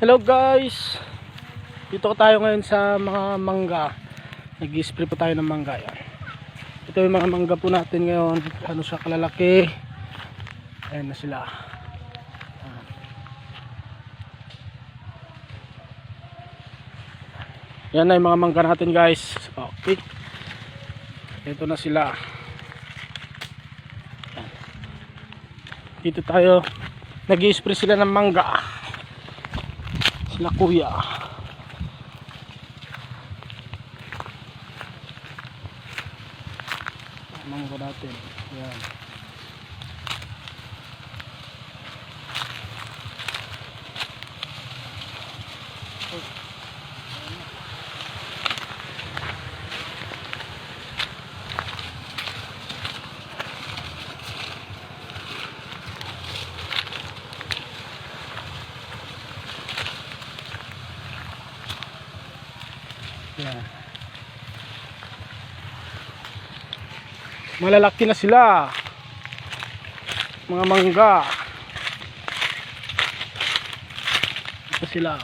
Hello guys, dito tayo ngayon sa mga mangga. Nag-spray po tayo ng mangga. Yan. Ito yung mga mangga po natin ngayon. Ano siya kalalaki. Ayan na sila. Yan na yung mga mangga natin guys. Okay, ito na sila. Yan. Dito tayo nag-spray sila ng mangga. Sila kuya. Mangga natin. Yan. Yan. Malalaki na sila. Mga mangga. Ito sila.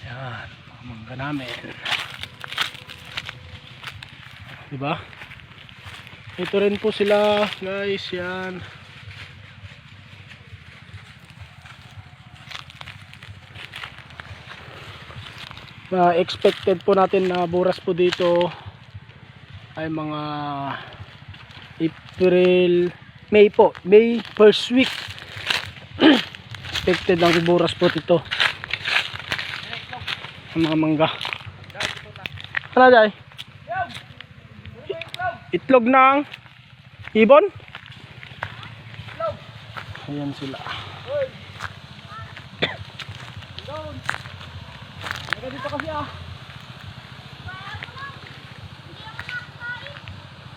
Yan, mga mangga namin. Diba? Ito rin po sila, guys. Yan. Expected po natin na buras po dito ay mga April, May po, May first week. Expected ang buras po dito ang mga mangga. Ano dahil? Itlog ng ibon? Ayan sila. Dito kasi ah.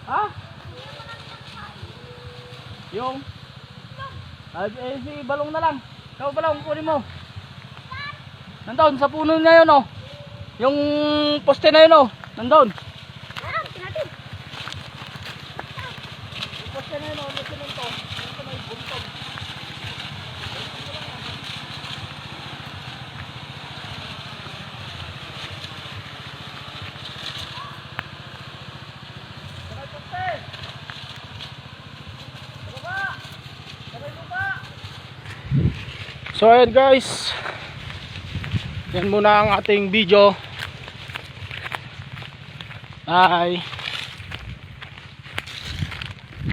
Ha? Yung? Si balong na lang. Ikaw balong, kunin mo. Nandun, sa puno na yun oh. Yung poste na yun oh. Nandun. Yung poste na yun oh. Yung sinunto. Yung may buntong. So ayan guys, yan muna ang ating video. Bye.